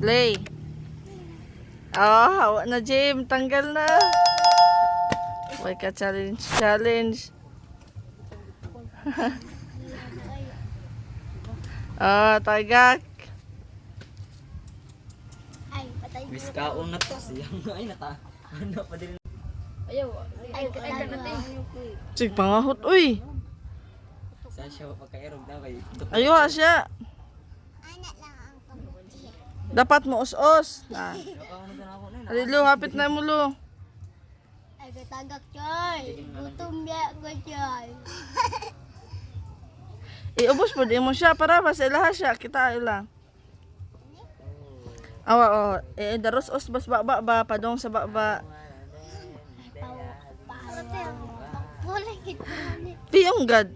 Play. Oh, hawa na Jim. Tanggal na. Huwag ka challenge. Challenge. Tagak. Ay, patay ko. Biskaon na to. Siyang ay nata. Ano pa din. Ayaw. Ay, katay. Sige, pangahot. Uy. Saan siya pagkairog na kay. Ayuha siya. Anak lang ang kabuti. Dapat mo os-os. Alilo, hapit na mo lo. Ay, katagak choy. Gutom ya ko choy. Iubos po di mo siya para mas ilaha siya. Kita ila. Awa oh. Daros os bas baba ba padong sa baba. Boleh gitu. Piyong gad.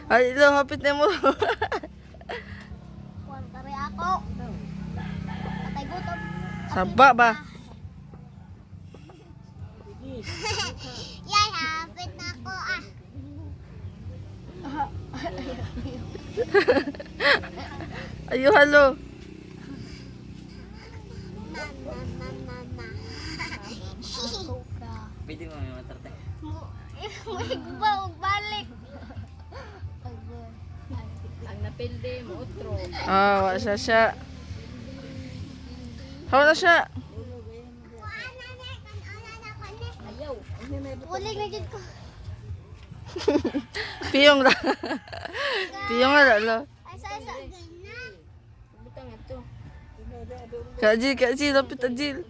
Alilo, hapit na mo. Kuan kare ako. Patay gutom. Saba ba? Yay, hapit na ako ah. Ayo, halo. Pwede mo may matarte. May gubaw, balik. Ang napilde mo otro. Wa siya. Hawa na siya. Ayaw. Uling na dyan ko. Piyong la. Piyong la lo. Ay, sa. Butang ato. Kak Jil, lapit ta Jil.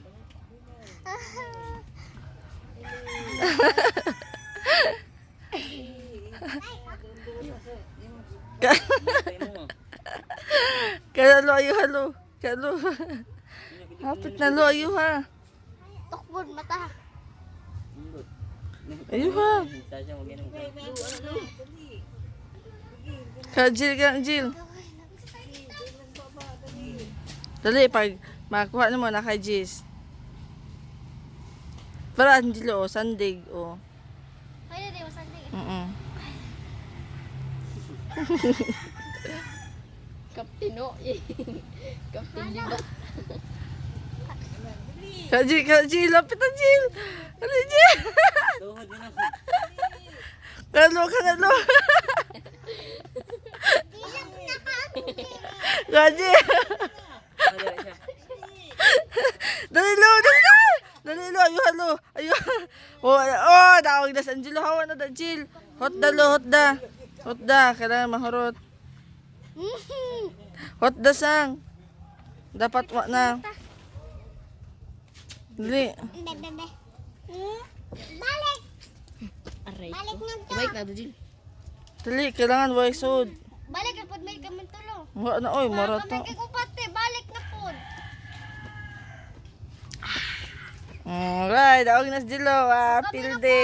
Kaya lo ayo halo. Kaya lo. Hapit na lo ayo ha. Tukbon mata. Ayo ha. Saan siya mag-inom ka. Kak Jil. Dali pag makuha na mo na kay Jis. Para Angelo, sandig o. Pwede din, masandi. Kaptino. Kaptin di ba? Kak Jil, lapit na Jil. Dali Jil. Tuhod mo na. Kalo. Kak Jil. Madali siya. Dali lo, ayo halo. Ayo. Dawag na sa Angelo, hawa na da Jil. Hot da, kailangan mahurot. Hot da sang. Dapat wa na. Dali. Bebe. Balik. Aray. Balik na to. Balik na dujil. Dali, kailangan wa sud. Balik na pod may kami tulo. Wa na oy, mara to. Kami kupate, balik na pod. Alright, dawag na sa Jilo. Pilde.